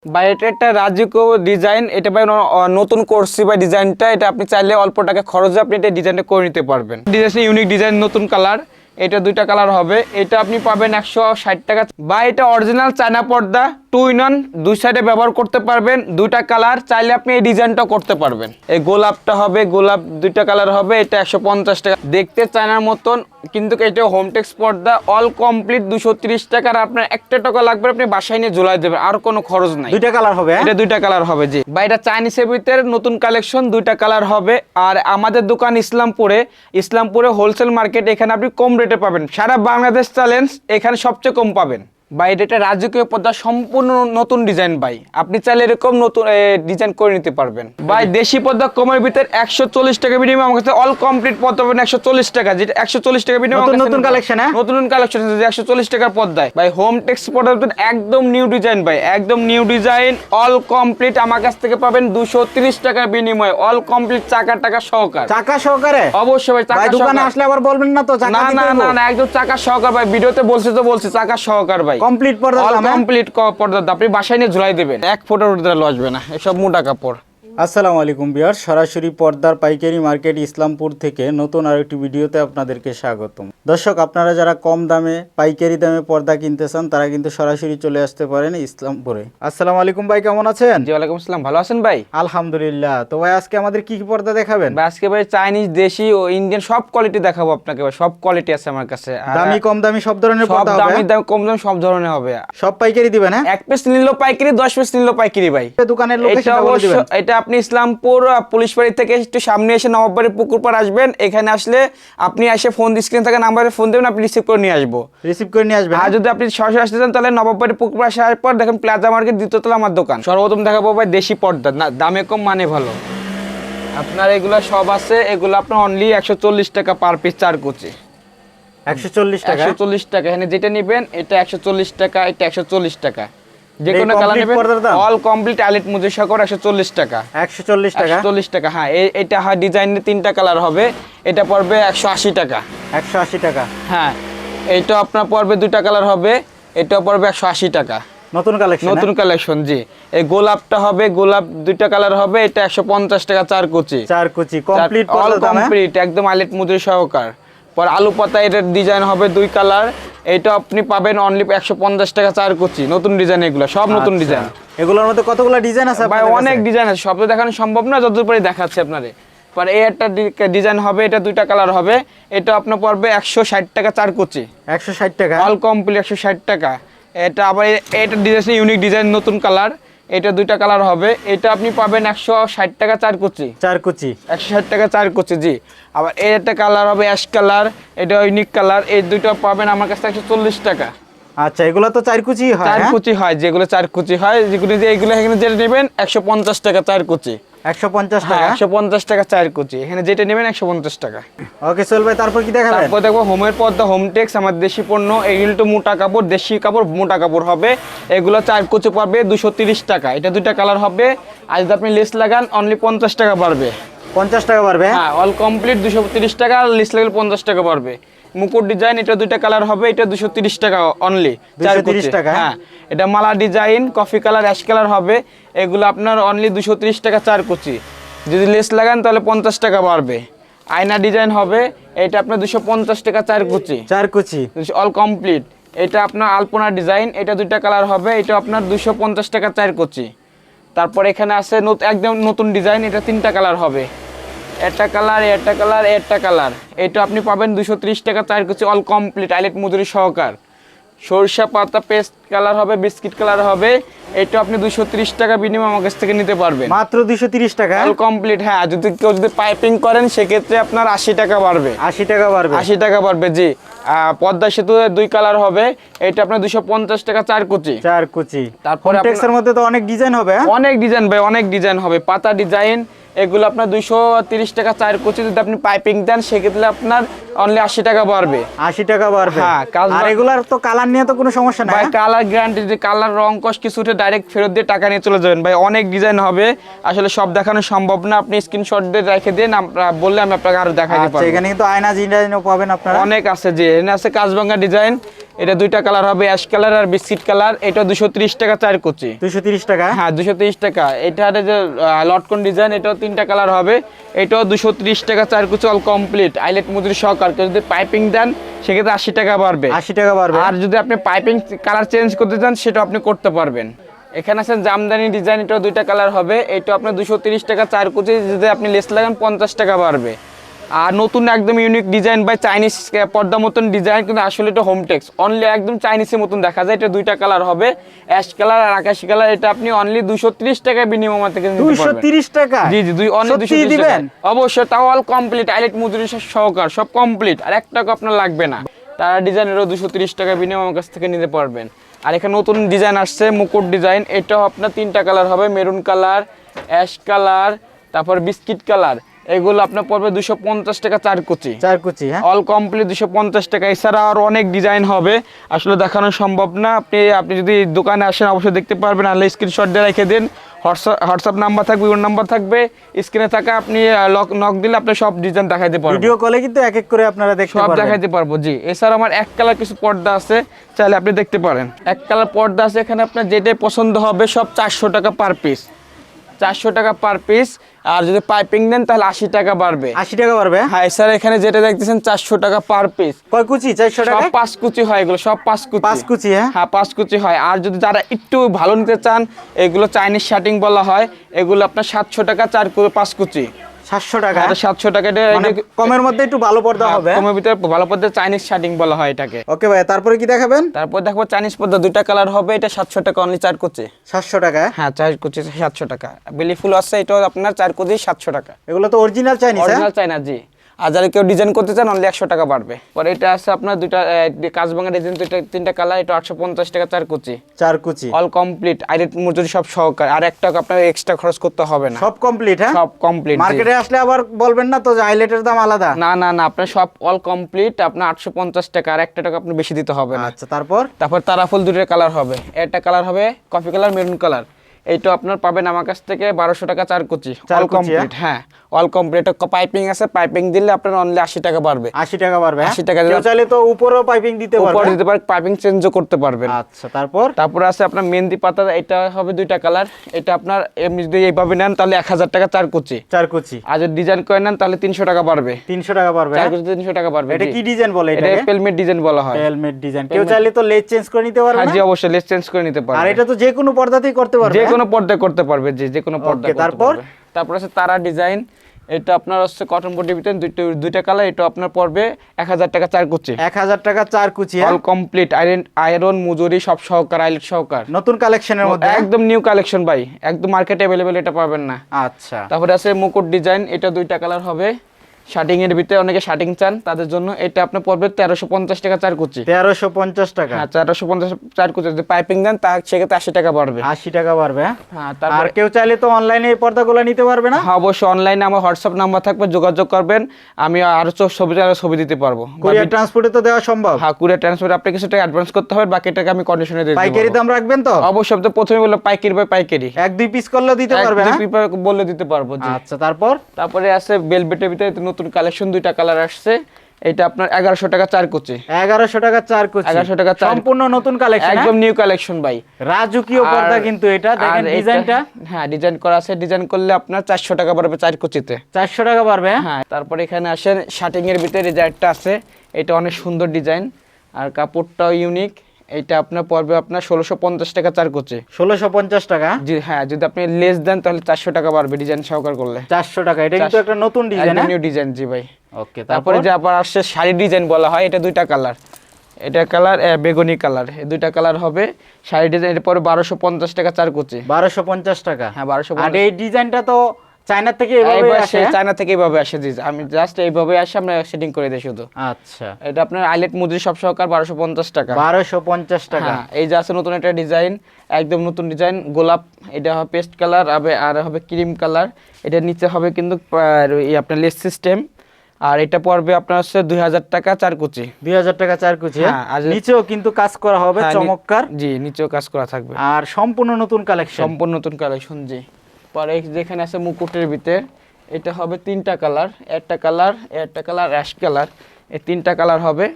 বা এটা একটা রাজকীয় ডিজাইন, এটা ভাই নতুন করছি ভাই ডিজাইনটা। এটা আপনি চাইলে অল্প টাকা খরচে আপনি এটা ডিজাইনটা করে নিতে পারবেন। ডিজাইন ইউনিক ডিজাইন, নতুন কালার। এটা দুইটা কালার হবে। এটা আপনি পাবেন 160 টাকা। বা এটা অরিজিনাল চায়না পর্দা, 2 in 1, দুই সাইডে ব্যবহার করতে পারবেন। দুইটা কালার চাইলে আপনি এই ডিজাইনটা করতে পারবেন। এই গোলাপটা হবে, গোলাপ দুইটা কালার হবে। এটা 150 টাকা, দেখতে চায়নার মতন, কিন্তু এটা হোমটেক্স পর্দা, অল কমপ্লিট 230 টাকা। আর আপনার একটা টাকা লাগবে, আপনি বাসায় নিয়ে ঝুলাই দেবেন, আর কোনো খরচ নাই। দুইটা কালার হবে? এটা দুইটা কালার হবে জি। বা এটা চাইনিজের ভিতরে নতুন কালেকশন, দুইটা কালার হবে। আর আমাদের দোকান ইসলামপুরে হোলসেল মার্কেট, এখানে আপনি কম রেটে পাবেন। সারা বাংলাদেশ চ্যালেঞ্জ, এখানে সবচেয়ে কম পাবেন। ভাই এটা রাজকীয় পর্দা, সম্পূর্ণ নতুন ডিজাইন ভাই। আপনি চাইলে এরকম নতুন ডিজাইন করে নিতে পারবেন। ভাই দেশি পর্দা কমের ভিতরে 140 টাকা বিনিময়ে আমার কাছে অল কমপ্লিট পর্দা পাবেন 140 টাকা। যেটা 140 টাকা বিনিময়ে নতুন কালেকশন, হ্যাঁ নতুন কালেকশন 140 টাকার পর্দায় ভাই। হোমটেক্স পর্দা একদম নিউ ডিজাইন ভাই, একদম নিউ ডিজাইন, অল কমপ্লিট আমার কাছ থেকে পাবেন 230 টাকার বিনিময়ে, অল কমপ্লিট চাকা টাকা সহকারে। চাকা সহকারে? অবশ্যই ভাই, চাকা দোকানে আসলে আবার বলবেন না তো চাকা দিতে হবে? না না, একদম চাকা সহকার ভাই। ভিডিওতে বলছি চাকা সহকার ভাই। কমপ্লিট পর্দা, অল কমপ্লিট পর্দা আপনি বাসায় নিয়ে ঝুলাই দিবেন, 1 ফুটের উপরে আসবে না, এসব মোটা কাপড়। আসসালামু আলাইকুম ভিউয়ার্স, সরাসরি পর্দার পাইকারি মার্কেট ইসলামপুর থেকে নতুন আরেকটি ভিডিওতে আপনাদেরকে স্বাগতম। দর্শক, আপনারা যারা কম দামে পাইকারি দামে পর্দা কিনতে চান, তারা কিন্তু সরাসরি চলে আসতে পারেন ইসলামপুরে। আসসালামু আলাইকুম ভাই, কেমন আছেন? জি ওয়ালাইকুম আসসালাম, ভালো আছেন ভাই? আলহামদুলিল্লাহ। তো ভাই আজকে আমাদের কি কি পর্দা দেখাবেন? ভাই আজকে ভাই চাইনিজ, দেশি ও ইন্ডিয়ান সব কোয়ালিটি দেখাবো আপনাকে ভাই। সব কোয়ালিটি আছে আমার কাছে, দামি কম দামি সব ধরনের পর্দা হবে? দামি দাম কম দাম সব ধরনের হবে। সব পাইকারি দিবেন? হ্যাঁ, 1 পিস নিলো পাইকারি, 10 পিস নিলো পাইকারি ভাই। দোকানের লোকেশনটা বলে দিবেন। এটা আপনি ইসলামপুর পুলিশ বাড়ি থেকে একটু সামনে এসে নবাববাড়ি পুকুর পাড় আসবেন। এখানে আসলে আপনি এসে ফোন স্ক্রিন থেকে নাম্বারে ফোন দেবেন, আপনি রিসিভ করে নিয়ে আসবো। রিসিভ করে নিয়ে আসবেন। আর যদি আপনি সরাসরি আসতে চান, তাহলে নবাববাড়ি পুকুর পাড় আসার পর দেখেন প্লাজা মার্কেট, দ্বিতীয়তলা আমার দোকান। সর্বপ্রথম দেখাবো ভাই দেশি পর্দা, না দামে কম মানে ভালো। আপনার এগুলো সব আছে, এগুলো আপনার অনলি 140 টাকা পার পিস, 4 কুচি। 140 টাকা? 140 টাকা। এখানে যেটা নেবেন এটা 140 টাকা, এটা 140 টাকা। যে কোনো কালার নেবেন, অল কমপ্লিট আইলেট মুজে সকর 140 টাকা। 140 টাকা? 140 টাকা, হ্যাঁ। এটা হয় ডিজাইনের 3টা কালার হবে। এটা পড়বে 180 টাকা। 180 টাকা? হ্যাঁ। এইটা আপনার পড়বে 2টা কালার হবে, এটা পড়বে 180 টাকা। নতুন কালেকশন? নতুন কালেকশন জি। এই গোলাপটা হবে, গোলাপ 2টা কালার হবে, এটা 150 টাকা, 4 কুচি। 4 কুচি কমপ্লিট, অল কমপ্লিট একদম আইলেট মুজে সহকার। পর আলু পাতা, এটার ডিজাইন হবে 2 কালার। এটা আপনি পাবেন অনলি 150 টাকা, 4 কুচি। নতুন ডিজাইন, এগুলো সব নতুন ডিজাইন। এগুলোর মধ্যে কতগুলো ডিজাইন আছে ভাই? অনেক ডিজাইন আছে, সব তো দেখানো সম্ভব না, যতদূর পরে দেখাচ্ছি আপনারে। পর এই একটা ডিজাইন হবে, এটা 2টা কালার হবে। এটা আপনার পড়বে 160 টাকা, 4 কুচি। 160 টাকা? অল কমপ্লিট 160 টাকা। এটা আবার এটা ডিজাইন ইউনিক ডিজাইন, নতুন কালার। এটা 2টা কালার হবে। এটা আপনি পাবেন 160 টাকা, 4 কুচি। 4 কুচি? 160 টাকা, 4 কুচি জি। আবার এই একটা কালার হবে অ্যাশ কালার, এটা ইউনিক কালার। এই দুটো পাবেন আমার কাছে 140 টাকা। আচ্ছা, এগুলো তো 4 কুচি হয়? 4 কুচি হয়, যেগুলো 4 কুচি হয়, যেগুলো এইগুলো এখানে যেটা নেবেন 150 টাকা, 4 কুচি। 150 টাকা? 150 টাকা 4 কুচি। এখানে যেটা নেবেন 150 টাকা। ওকে সোহেল ভাই, তারপর কি দেখাবেন? তারপর দেখো হোমের পর্দা, হোমটেক্স, আমার দেশি পণ্য। এগুলো তো মোটা কাপড়, দেশি কাপড়, মোটা কাপড় হবে। এগুলো 4 কুচি পড়বে 230 টাকা। এটা 2টা কালার হবে। আর যদি আপনি লেস লাগান অনলি 50 টাকা বাড়বে। 50 টাকা বাড়বে? হ্যাঁ, অল কমপ্লিট 230 টাকা, লেস লাগলে 50 টাকা বাড়বে। মুকুট ডিজাইন, এটা 2টা কালার হবে, এটা 230 টাকা অনলি। 230 টাকা? হ্যাঁ। এটা মালা design, coffee colour, ash colour হবে। এগুলো আপনার অনলি 230 টাকা, 4 কুচি। যদি লেস লাগান তাহলে 50 টাকা বাড়বে। আয়না ডিজাইন হবে, এটা আপনার 250 টাকা, 4 কুচি। 4 কুচি? All complete. এটা আপনার আলপনা ডিজাইন, এটা 2টা কালার হবে, এটা আপনার 250 টাকা, 4 কুচি। তারপর এখানে আছে একদম নতুন ডিজাইন, এটা 3টা কালার হবে। একটা কালার, একটা কালার, একটা কালার। এটা আপনি পাবেন 230 টাকা, 4 কুচি, অল কমপ্লিট আইলেট মজুরি সহকার। সরিষা পাতা পেস্ট কালার হবে, বিস্কিট কালার হবে। এটা আপনি 230 টাকা বিনিময়ে আমার কাছ থেকে নিতে পারবেন। মাত্র 230 টাকা? অল কমপ্লিট, হ্যাঁ। যদি কেউ পাইপিং করেন সেক্ষেত্রে আপনার 80 টাকা বাড়বে। 80 টাকা বাড়বে? 80 টাকা বাড়বে জি। পদ্মা সেতু 2 কালার হবে। এটা আপনার 250 টাকা, 4 কুচি। 4 কুচি। তারপরে হোমটেক্সের মধ্যে তো অনেক ডিজাইন হবে? অনেক ডিজাইন ভাই, অনেক ডিজাইন হবে। পাতা ডিজাইন, এগুলো আপনার 230 টাকা, 4 কুচি। যদি আপনি পাইপিং দেন সেক্ষেত্রে আপনার অনলি 80 টাকা বাড়বে। 80 টাকা বাড়বে? হ্যাঁ। আর এগুলার তো কালার নিয়ে তো কোনো সমস্যা নাই? ভাই কালার গ্যারান্টি, যদি কালার রং কস কিছু উঠে ডাইরেক্ট ফেরত দিয়ে টাকা নিয়ে চলে যাবেন ভাই। অনেক ডিজাইন হবে, আসলে সব দেখানো সম্ভব না। আপনি স্ক্রিনশট দিয়ে রেখে দিন, বললে আমি আপনাকে আরো দেখাইতে পারবো। এখানে কিন্তু আয়না ডিজাইনও পাবেন আপনারা? অনেক আছে জি। এখানে আছে কাজভাঙ্গা ডিজাইন, এটা দুইটা কালার হবে, অ্যাশ কালার আর বিস্কিট কালার। এটা 230 টাকা 4 কুচি। 230 টাকা। হ্যাঁ 230 টাকা। এটার যে লটকন ডিজাইন, এটাও তিনটা কালার হবে, এটাও 230 টাকা 4 কুচি অল কমপ্লিট আইলেট মজুরি সহকার। কেউ যদি পাইপিং দেন সেক্ষেত্রে 80 টাকা বাড়বে। 80 টাকা বাড়বে। আর যদি আপনি পাইপিং কালার চেঞ্জ করতে চান সেটা আপনি করতে পারবেন। এখানে আছে জামদানি ডিজাইন, এটাও দুইটা কালার হবে, এটা আপনার 230 টাকা 4 কুচি। যদি আপনি লেস লাগান 50 টাকা বাড়বে। আর নতুন একদম ইউনিক ডিজাইন বাই চাইনিজ পর্দা মতন ডিজাইন, কিন্তু আসলে এটা হোমটেক্স অনলি একদম চাইনিজের মতন দেখা যায়। এটা দুইটা কালার হবে, অ্যাশ কালার আর আকাশি কালার। এটা আপনি অনলি 230 টাকা বিনিময় থেকে নিতে পারবেন। 230 টাকা? জি জি, অনলি 230 টাকা অবশ্যই, তাও অল কমপ্লিট আইলেট মজুরি সহকার সব কমপ্লিট, আর 1 টাকা আপনার লাগবে না। তারা ডিজাইনেরও 230 টাকা বিনিময় আমার কাছ থেকে নিতে পারবেন। আর এখানে নতুন ডিজাইন আসছে মুকুট ডিজাইন, এটাও আপনার তিনটা কালার হবে, মেরুন কালার, অ্যাশ কালার, তারপর বিস্কিট কালার। এগুলো আপনার পড়বে 250 টাকা 4 কুচি। 4 কুচি, হ্যাঁ অল কমপ্লিট 250 টাকা। এছাড়া আরো অনেক ডিজাইন হবে, আসলে দেখানো সম্ভব না। আপনি যদি দোকানে আসেন অবশ্যই দেখতে পারবেন, আর স্ক্রিনশট দিয়ে রেখে দিন। হোয়াটসঅ্যাপ নাম্বার থাকবে, ওর নাম্বার থাকবে স্ক্রিনে থাকা, আপনি নক দিলে আপনি সব ডিজাইন দেখাইতে পারবেন। ভিডিও কলে কিন্তু এক এক করে আপনারা দেখতে সব পারবেন, দেখাইতে পারবো। জি, এছাড়া আমার এক কালার কিছু পর্দা আছে, চাইলে আপনি দেখতে পারেন। এক কালার পর্দা আছে, এখানে আপনার যেটাই পছন্দ হবে সব 400 টাকা পার পিস। 400 টাকা পার পিস। আর যদি পাইপিং দেন তাহলে 80 টাকা বাড়বে। 80 টাকা বাড়বে। হ্যাঁ স্যার, এখানে যেটা দেখতেছেন 400 টাকা পার পিস। কয় কুচি? 400 টাকা। সব 5 কুচি হয় এগুলো, সব 5 কুচি। 5 কুচি, হ্যাঁ হ্যাঁ 5 কুচি হয়। আর যদি যারা একটু ভালো নিতে চান, এগুলো চাইনিজ শার্টিং বলা হয়, এগুলো আপনার 700 টাকা 5 কুচি। 700 টাকা। 700 টাকা। মানে কমের মধ্যে একটু ভালো পর্দা হবে। কমের ভিতরে ভালো পর্দা চাইনিজ শার্টিং বলা হয় এটাকে। ওকে ভাই, তারপরে কি দেখাবেন? তারপর দেখো চাইনিজ পর্দা দুইটা কালার হবে, এটা 700 টাকা অনলি 4 কুচি। 700 টাকা? হ্যাঁ 4 কুচি 700 টাকা। বেলি ফুল আছে, এটাও আপনার 4 কুচি 700 টাকা। এগুলো তো অরিজিনাল চাইনিজ, হ্যাঁ অরিজিনাল চাইনা। জি। আর যারা কেউ ডিজাইন করতে চান অনলি 100 টাকা বাড়বে। পরে এটা আছে আপনার দুইটা কাজভাঙা ডিজাইন, তিনটা কালার, এটা 850 টাকা 4 কুচি। 4 কুচি অল কমপ্লিট আইলেট মজুরি সব সহকার, আর 1 টাকা আপনার এক্সট্রা খরচ করতে হবে না। সব কমপ্লিট, হ্যাঁ সব কমপ্লিট। মার্কেটে আসলে আবার বলবেন না তো যে আইলেটের দাম আলাদা। না না না, আপনার সব অল কমপ্লিট আপনার 850 টাকা, আর 1 টাকা আপনি বেশি দিতে হবে না। আচ্ছা, তারপর তারাফুল দুটো কালার হবে, একটা কালার হবে কফি কালার, মেরুন কালার। এইটা আপনার পাবেন আমার কাছ থেকে 1200 টাকা 4 কুচি। All complete. হ্যাঁ অল কমপ্লিট। পাইপিং আছে, পাইপিং দিলে আপনার অনলি 80 টাকা বাড়বে। 80 টাকা বাড়বে, 80 টাকা। কেউ চাইলে তো উপরেও পাইপিং দিতে পারবে। উপরে দিতে পারেন, পাইপিং চেঞ্জও করতে পারবেন। আচ্ছা, তারপর আছে আপনার মেহেন্দি পাতা, এটা হবে দুইটা কালার। এটা আপনার এমনি যদি এইভাবে নেন তাহলে 1000 টাকা 4 কুচি। 4 কুচি। আর যদি ডিজাইন করে নেন তাহলে 300 টাকা বাড়বে। 300 টাকা বাড়বে, 4 কুচি 300 টাকা বাড়বে। এটা কি ডিজাইন বলে? এটা পেলমেট ডিজাইন বলা হয়। Pelmet design. কেউ চাইলে তো লেস চেঞ্জ করে নিতে পারবে হ্যাঁ না? জি অবশ্যই, লেস চেঞ্জ করে নিতে পারবে। আর এটা তো যে কোনো পর্দাতেই করতে পারবে, যে কোনো পর্দায় করতে পারবে। জি, যে কোনো পর্দায় করতে তারপর? পারবে। তারপর আছে তারা ডিজাইন, এটা আপনার হচ্ছে কটন বডির ভিতরে দুইটা কালার, এটা আপনার পড়বে 1000 টাকা 4 কুচি। 1000 টাকা 4 কুচি। অল কমপ্লিট আয়রন মজুরি সব সহকার, আইলেট সহকার। নতুন কালেকশনের মধ্যে, একদম নিউ কালেকশন ভাই, একদম মার্কেটে अवेलेबल, এটা পাবেন না। আচ্ছা, তারপরে আছে মুকুট ডিজাইন, এটা দুইটা কালার হবে। শার্টিং এর ভিতরে অনেকে শার্টিং চান তাদের জন্য, এটা আপনার পড়বে 1350 টাকা 4 কুচি। 1350 টাকা। হ্যাঁ 1350 4 কুচি। যদি পাইপিং দেন তা সেক্ষেত্রে 80 টাকা বাড়বে। 80 টাকা বাড়বে। হ্যাঁ। আর কেউ চাইলে তো অনলাইনে এই পর্দাগুলো নিতে পারবে না? হ্যাঁ অবশ্যই, অনলাইনে আমার হোয়াটসঅ্যাপ নাম্বার থাকবে, যোগাযোগ করবেন। আমি আরো ছবি দিতে পারবো। কুরিয়ার ট্রান্সপোর্টে তো দেওয়া সম্ভব? হ্যাঁ কুরিয়ার ট্রান্সপোর্ট, আপনি কিছু টাকা অ্যাডভান্স করতে হবে, বাকি টাকা আমি কন্ডিশনে দিয়ে দেব। পাইকারি দাম রাখবেন তো? অবশ্যই, তো প্রথমে বললাম পাইকারি বাই পাইকারি। 1-2 পিস করলে দিতে পারবে না? বললে দিতে পারবো। জি। আচ্ছা, তারপরে আছে বেলভেটের ভিতরে নতুন কালেকশন, দুইটা কালার আসছে। এটা আপনার 1100 টাকা 4 কুচি। 1100 টাকা 4 কুচি। 1100 টাকা সম্পূর্ণ নতুন কালেকশন, একদম নিউ কালেকশন ভাই। রাজকীয় পর্দা কিন্তু এটা দেখেন ডিজাইনটা। হ্যাঁ ডিজাইন করা আছে, ডিজাইন করলে আপনার 400 টাকা পড়বে 4 কুচিতে। 400 টাকা পারবে। হ্যাঁ। তারপরে এখানে আসেন শার্টিং এর ভিতরে ডিজাইনটা আছে, এটা অনেক সুন্দর ডিজাইন, আর কাপড়টাও ইউনিক। এটা আপনার পড়বে আপনার 1650 টাকা 4 কুচি। 1650 টাকা। জি হ্যাঁ, যদি আপনি লেস দেন তাহলে 400 টাকা বাড়বে ডিজাইন সহকার করলে। 400 টাকা। এটা কিন্তু একটা নতুন ডিজাইন, নিউ ডিজাইন। জি ভাই। ওকে, তারপরে যে আবার আসছে শাড়ি ডিজাইন বলা হয়, এটা দুইটা কালার, এটা কালার বেগুনি কালার, এই দুইটা কালার হবে। শাড়ি ডিজাইন এর পরে 1250 টাকা 4 কুচি। 1250 টাকা। হ্যাঁ 1250। আর এই ডিজাইনটা তো চায়না থেকে এইভাবে আসে? চায়না থেকে এইভাবে আসে। জি, আমি জাস্ট এইভাবে আসে, আমরা সেটিং করে দেই শুধু। আচ্ছা, এটা আপনার আইলেট মজুরি সব সহকার 1250 টাকা। 1250 টাকা। হ্যাঁ, এই যে আছে নতুন একটা ডিজাইন, একদম নতুন ডিজাইন, গোলাপ। এটা হবে পেস্ট কালার, আর হবে ক্রিম কালার। এটা নিচে হবে কিন্তু আপনার লেস সিস্টেম। আর এটা পড়বে আপনার হচ্ছে 2000 টাকা 4 কুচি। 2000 টাকা 4 কুচি। হ্যাঁ, নিচেও কিন্তু কাজ করা হবে চমৎকার। জি, নিচেও কাজ করা থাকবে। আর সম্পূর্ণ নতুন কালেকশন। সম্পূর্ণ নতুন কালেকশন। জি। পরে যেখানে আছে মুকুটের ভিতরে, এটা হবে তিনটা কালার, একটা কালার অ্যাশ কালার, এই তিনটা কালার হবে।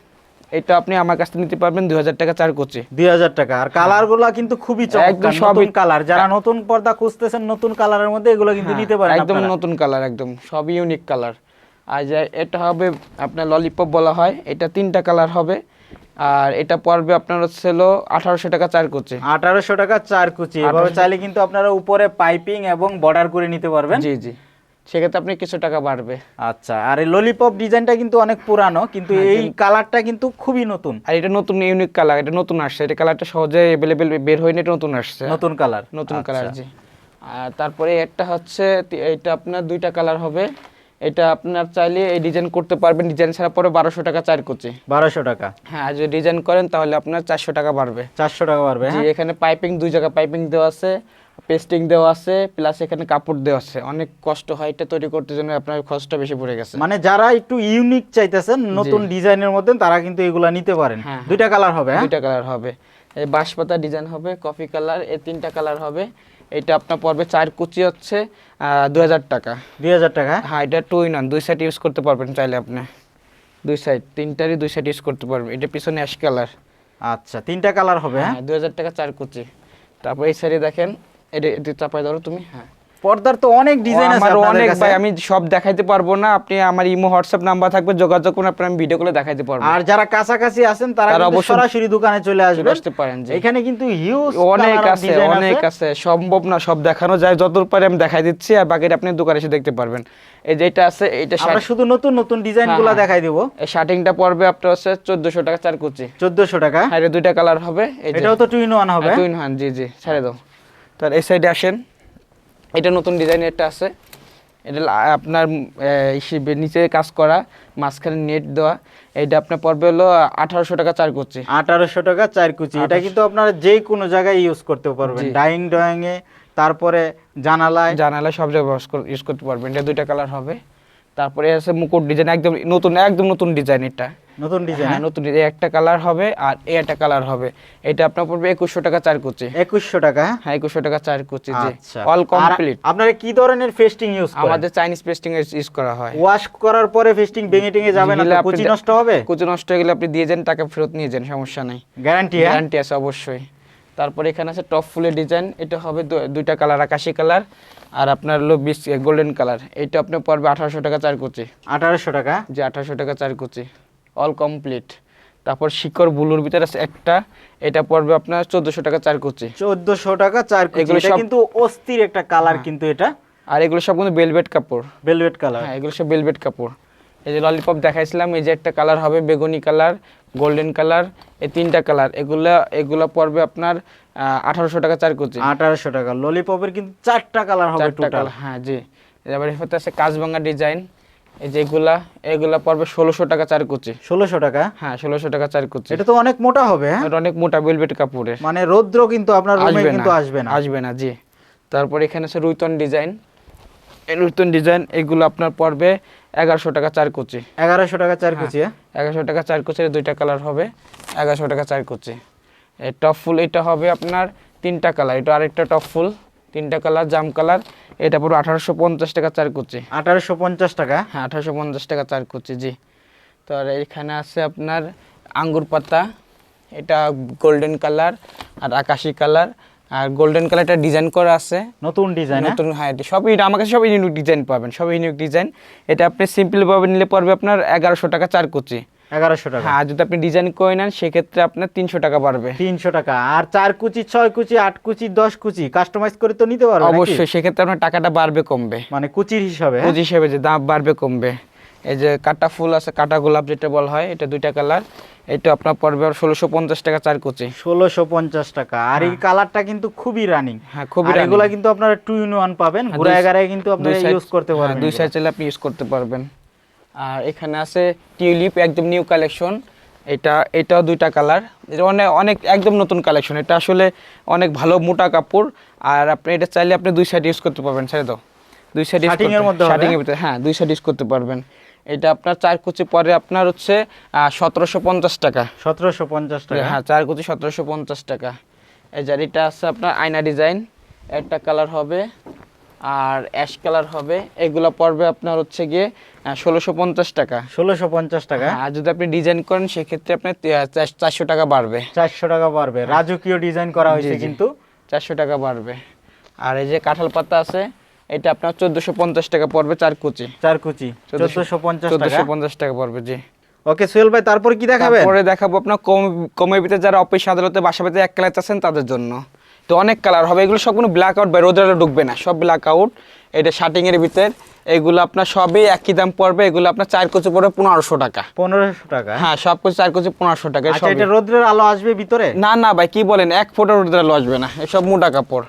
এটা আপনি আমার কাছ থেকে নিতে পারবেন 2000 টাকা 4 কুচি। 2000 টাকা। আর কালারগুলো কিন্তু খুবই চমৎকার, একদম নতুন সবই কালার। যারা নতুন পর্দা খুঁজতেছেন নতুন কালারের মধ্যে, এগুলো কিন্তু নিতে পারেন একদম আপনারা। নতুন কালার, একদম সবই ইউনিক কালার। আর যে এটা হবে আপনার ললিপপ বলা হয়, এটা 3টা কালার হবে। আর এটা পড়বে আপনার হচ্ছে 1800 টাকা 4 কুচি। 1800 টাকা 4 কুচি। এভাবে চাইলে কিন্তু আপনারা উপরে পাইপিং এবং বর্ডার করে নিতে পারবেন। জি জি, সেক্ষেত্রে আপনি কিছু টাকা বাড়বে। আচ্ছা, আর এই ললিপপ ডিজাইনটা কিন্তু অনেক পুরানো, কিন্তু এই কালারটা কিন্তু খুবই নতুন। আর এটা নতুন ইউনিক কালার, এটা নতুন আসছে, এটা কালারটা সহজে অ্যাভেলেবেল বের হয়নি, এটা নতুন আসছে, নতুন কালার। নতুন কালার। জি। আর তারপরে একটা হচ্ছে এটা আপনার 2টা কালার হবে। এটা আপনার চাইলে এই ডিজাইন করতে পারবেন, ডিজাইন ছাড়া পরে 1200 টাকা 4 কুচি। 1200 টাকা। হ্যাঁ, যদি ডিজাইন করেন তাহলে আপনার 400 টাকা বাড়বে। 400 টাকা বাড়বে। জি, এখানে পাইপিং 2 জায়গা পাইপিং দেওয়া আছে, পেস্টিং দেওয়া আছে, প্লাস এখানে কাপড় দেওয়া আছে। অনেক কষ্ট হয় এটা তৈরি করতে, জন্য আপনার খরচটা বেশি পড়ে গেছে। মানে যারা একটু ইউনিক চাইতেছেন নতুন ডিজাইনের মধ্যে, তারা কিন্তু এগুলা নিতে পারেন। 2টা কালার হবে। 2টা কালার হবে। এই বাঁশপাতা ডিজাইন হবে, কফি কালার, এই 3টা কালার হবে। এটা আপনার পড়বে 4 কুচি হচ্ছে 2000 টাকা। 2000 টাকা। হ্যাঁ, এটা 2 in 1, 2 সাইড ইউজ করতে পারবেন চাইলে আপনি। 2 সাইড, 3টারই 2 সাইড ইউজ করতে পারবেন। এটা পিছনে অ্যাশ কালার। আচ্ছা, 3টা কালার হবে। হ্যাঁ, 2000 টাকা 4 কুচি। তারপর এই সাইডে দেখেন, এটা চাপাই ধরো তুমি। হ্যাঁ, পর্দার তো অনেক ডিজাইন আছে আমার আপনাদের অনেক কাছে। ভাই, আমি সব দেখাইতে পারবো না। আপনি আমার ইমো হোয়াটসঅ্যাপ নাম্বার থাকবে, যোগাযোগ করুন, আপনি আমি ভিডিও করে দেখাইতে পারবো। আর যারা কাছাকাছি আছেন তারা কিন্তু অবশ্যই সরাসরি দোকানে চলে আসবেন। আসতে পারেন। জি, এখানে কিন্তু হিউজ অনেক আছে, অনেক আছে, সম্ভব না সব দেখানো যায়। যতদূর পারে আমি দেখাই দিচ্ছি, আর বাকিটা আপনি দোকানে এসে দেখতে পারবেন। এই যেটা আছে, এইটা আমরা শুধু নতুন নতুন ডিজাইনগুলো দেখাই দেব। এই শার্টিংটা পড়বে আপনার হচ্ছে 1400 টাকা 4 কুচি। 1400 টাকা। হ্যাঁ, এটা 2টা কালার হবে। এটাও তো 2 in 1 হবে। 2 in 1। জি জি, ছেড়ে দাও। তার এই সাইডে আসেন, এটা নতুন ডিজাইনের একটা আছে। এটা আপনার নিচে কাজ করা, মাঝখানে নেট দেওয়া। এইটা আপনার পড়বে 1800 টাকা 4 কুচি। 1800 টাকা 4 কুচি। এটা কিন্তু আপনারা যে কোনো জায়গায় ইউজ করতে পারবেন, ডাইনিং ড্রয়িং এ, তারপরে জানালায় সব জায়গায় ইউজ করতে পারবেন। এটা 2টা কালার হবে। তারপরে আছে মুকুট ডিজাইন, একদম নতুন ডিজাইন। এটা নতুন ডিজাইন। হ্যাঁ, নতুন ডিজাইন। একটা কালার হবে আর একটা কালার হবে। এটা আপনার পড়বে 2100 টাকা 4 কুচি। 2100 টাকা। হ্যাঁ, 2100 টাকা 4 কুচি। জি, আচ্ছা, অল কমপ্লিট। আপনারা কি ধরনের ফেস্টিং ইউজ করেন? আমাদের চাইনিজ পেস্টিং ইউজ করা হয়। ওয়াশ করার পরে ফেস্টিং ভেঙে টেঙে যাবে না তো? কুচি নষ্ট হবে? কুচি নষ্ট হয়ে গেলে আপনি দিয়ে যান, টাকা ফেরত নিয়ে যান, সমস্যা নাই। গ্যারান্টি? গ্যারান্টি আছে অবশ্যই। তারপরে এখানে আছে টপ ফুলের ডিজাইন। এটা হবে 2টা কালার, আকাশি কালার আর আপনার হলো গোল্ডেন কালার। এটা আপনার পড়বে 1800 টাকা 4 কুচি। 1800 টাকা। যে 1800 টাকা 4 কুচি, অল কমপ্লিট। তারপর শিকড় ব্লুর ভিতরে আছে একটা, এটা পড়বে আপনার 1400 টাকা 4 কুচি। 1400 টাকা 4 কুচি। এটা কিন্তু অস্থির একটা কালার কিন্তু এটা। আর এগুলো সব কিন্তু ভেলভেট কাপড়, ভেলভেট কালার। হ্যাঁ, এগুলো সব ভেলভেট কাপড়। এই যে ললিপপ দেখাইছিলাম, এই যে একটা কালার হবে বেগুনি কালার, গোল্ডেন কালার, এই 3টা কালার। এগুলো পড়বে আপনার 1800 টাকা 4 কুচি। 1800 টাকা। ললিপপের কিন্তু 4টা কালার হবে টোটাল। হ্যাঁ জি। এবার এখানে আছে কাজভাঙা ডিজাইন। এই যে এগুলা পড়বে 1600 টাকা 4 কুচি। 1600 টাকা। হ্যাঁ, 1600 টাকা 4 কুচি। এটা তো অনেক মোটা হবে। হ্যাঁ, এটা অনেক মোটা ভেলভেট কাপড়ের, মানে রৌদ্র কিন্তু আপনার রুমে কিন্তু আসবে না। জি। তারপর এখানে আছে রুইতন ডিজাইন। এই রুইতন ডিজাইন এগুলো আপনার পড়বে 1100 টাকা 4 কুচি। 1100 টাকা 4 কুচি। 1100 টাকা 4 কুচির 2টা কালার হবে, 1100 টাকা 4 কুচি। এই টপ ফুল এটা হবে আপনার 3টা কালার। এটা আরেকটা টপ ফুল, 3টা কালার, জাম কালার। এটা পুরো 1850 টাকা 4 কুচি। 1850 টাকা। হ্যাঁ, 1850 টাকা 4 কুচি। জি। তো আর এখানে আছে আপনার আঙ্গুর পাতা। এটা গোল্ডেন কালার আর আকাশি কালার। আর গোল্ডেন কালারটা ডিজাইন করা আছে, নতুন ডিজাইন। নতুন। হ্যাঁ, সবই আমার কাছে সব ইউনিক ডিজাইন পাবেন, সব ইউনিক ডিজাইন। এটা আপনি সিম্পল ভাবে নিলে পড়বে আপনার 1100 টাকা 4 কুচি। 1100 টাকা। হ্যাঁ, যদি আপনি ডিজাইন করে নেন সেক্ষেত্রে আপনার 300 টাকা বাড়বে। 300 টাকা। আর 4 কুচি, 6 কুচি, 8 কুচি, 10 কুচি কাস্টমাইজ করে তো নিতে পারবেন। অবশ্যই, সেক্ষেত্রে আপনার টাকাটা বাড়বে কমবে, মানে কুচির হিসাবে। কুচি হিসেবে যে দাম বাড়বে কমবে। এই যে কাটা ফুল আছে, কাটা গোলাপ যেটা বলা হয়, এটা 2টা কালার। এটা আপনার পড়বে 1650 টাকা 4 কুচি। 1650 টাকা। আর এই কালারটা কিন্তু খুবই রানিং। হ্যাঁ, খুবই রানিং। এগুলা কিন্তু আপনারা 2 in 1 পাবেন, ঘুরায় গাড়ায় কিন্তু আপনারা ইউজ করতে পারবেন। 2 সাইজ চাইলে আপনি ইউজ করতে পারবেন। আর এখানে আছে টিউলিপ, একদম নিউ কালেকশন। এটাও 2টা কালার। এটা অনেক একদম নতুন কালেকশন। এটা আসলে অনেক ভালো মোটা কাপড়। আর আপনি এটা চাইলে আপনি 2 সাইড ইউজ করতে পারবেন। ছেড়ে দাও। 2 সাইড শার্টিং এর মধ্যে হবে? শার্টিং এর ভিতরে, হ্যাঁ, 2 সাইড ইউজ করতে পারবেন। এটা আপনার 4 কুচি পরে আপনার হচ্ছে 1750 টাকা। 1750 টাকা। হ্যাঁ, 4 কুচি 1750 টাকা। এই জারিটা আছে আপনার আয়না ডিজাইন, একটা কালার হবে। আর অ্যাশ কালার হবে, এগুলো পড়বে আপনার হচ্ছে গিয়ে 1650 টাকা। 1650 টাকা। আর যদি আপনি ডিজাইন করেন সেক্ষেত্রে আপনার 400 টাকা বাড়বে। 400 টাকা বাড়বে, রাজকীয় ডিজাইন করা হয়েছে কিন্তু 400 টাকা বাড়বে। আর এই যে কাঁঠাল পাতা আছে, এটা আপনার 1450 টাকা পড়বে 4 কুচি। 4 কুচি 1450 টাকা। 1450 টাকা পড়বে জি। ওকে সোহেল ভাই, তারপর কি দেখাবেন? তারপরে দেখাবো আপনার কমের ভিতরে যারা অফিস আদালতে বাসা বাড়িতে এক কালার চাচ্ছেন তাদের জন্য। তো অনেক কালার হবে, এগুলো সবগুলো ব্ল্যাক আউট বা রোদের আলো ঢুকবে না, সব ব্ল্যাক আউট। এটা শার্টিং এর ভিতর, এগুলো আপনার সবই একই দাম পড়বে। এগুলো আপনার 4 কুচি পড়বে 1500 টাকা। 1500 টাকা। হ্যাঁ, সব কিছু 4 কুচি 1500 টাকা। আচ্ছা, এটা রোদের আলো আসবে ভিতরে? না না ভাই, কি বলেন, 1 ফুট রোদের আলো আসবে না, এসব মোটা কাপড়।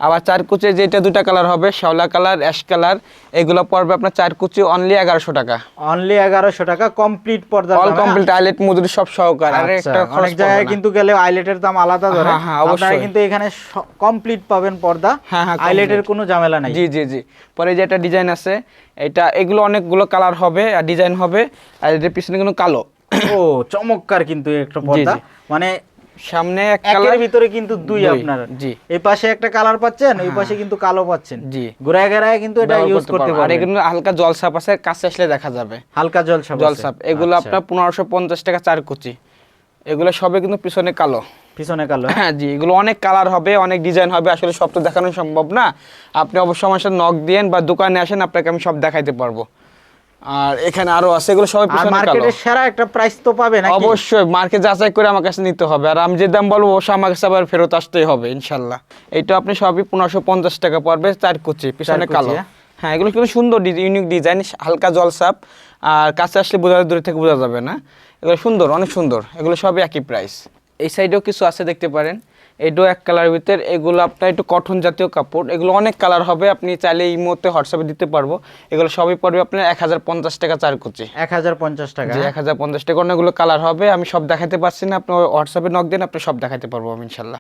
আবার 4 কুচি যেটা 2টা কালার হবে, শ্যাওলা কালার, অ্যাশ কালার, এগুলো পড়বে আপনার 4 কুচি অনলি 1100 টাকা। অনলি 1100 টাকা কমপ্লিট পর্দা, অল কমপ্লিট আইলেট মজুরি সব সহকারে। আর আচ্ছা, একটা অনেক জায়গায় কিন্তু গেলে আইলেটের দাম আলাদা ধরে। হ্যাঁ, হ্যাঁ, অবশ্যই। আপনারা কিন্তু এখানে কমপ্লিট পাবেন পর্দা, হ্যাঁ, হ্যাঁ, আইলেটের কোনো ঝামেলা নাই। জি জি জি। পরে যে একটা ডিজাইন আছে, এটা এগুলো অনেকগুলো কালার হবে আর ডিজাইন হবে। আর এর পিছনে কোনো কালো। ও চমৎকার কিন্তু একটা পর্দা, জি। মানে সামনে এক একের কালার, ভিতরে কিন্তু দুই আপনার। জি। এই পাশে একটা কালার পাচ্ছেন, ওই পাশে কিন্তু কালো পাচ্ছেন। জি। ঘুরায় ঘুরায় কিন্তু এটা ইউজ করতে আর পারবেন। এগুলো হালকা জলসাপ আছে, কাছে আসলে দেখা যাবে হালকা জলসাপ আছে। জলসাপ। এগুলো আচ্ছা। আপনার 1550 টাকা 4 কুচি। এগুলো সবে কিন্তু পিছনে কালো। পিছনে কালো। হ্যাঁ জি, এগুলো অনেক কালার হবে, অনেক ডিজাইন হবে, আসলে সব তো দেখানো সম্ভব না। আপনি অবশ্যই আমার সাথে নক দিয়েন বা দোকানে আসেন, আপনাকে আমি সব দেখাইতে পারবো। আর এখানে আরো আছে, এগুলো সবাই আর পিছনে কালো। মার্কেটের সেরা একটা প্রাইস তো পাবে নাকি? অবশ্যই মার্কেট যাচাই করে আমার কাছে নিতে হবে, আর আমি যে দাম বলবো অবশ্যই আমার কাছে আবার ফেরত আসতেই হবে ইনশাল্লাহ। এইটা আপনি সবই 1550 টাকা পড়বে 4 কুচি, পিছনে কুচি, কালো। হ্যাঁ? হ্যাঁ, এগুলো কিন্তু সুন্দর ইউনিক ডিজাইন, হালকা জলসাপ। আর কাছে আসলে বোঝা, দূরে থেকে বোঝা যাবে না। এগুলো সুন্দর, অনেক সুন্দর। এগুলো সবই একই প্রাইস। এই সাইডেও কিছু আছে, দেখতে পারেন। এটাও এক কালার ভিতর, এগুলো আপনার একটু কটন জাতীয় কাপড়। এগুলো অনেক কালার হবে, আপনি চাইলে এই মুহূর্তে হোয়াটসঅ্যাপে দিতে পারবো। এগুলো সবই পড়বে আপনার 1050 টাকা 4 কুচি। 1050 টাকা। জি, 1050 টাকা। অনেকগুলো কালার হবে, আমি সব দেখাতে পারছি না, আপনি হোয়াটসঅ্যাপে নক দেন, আপনি সব দেখাতে পারবো আমি ইনশাল্লাহ।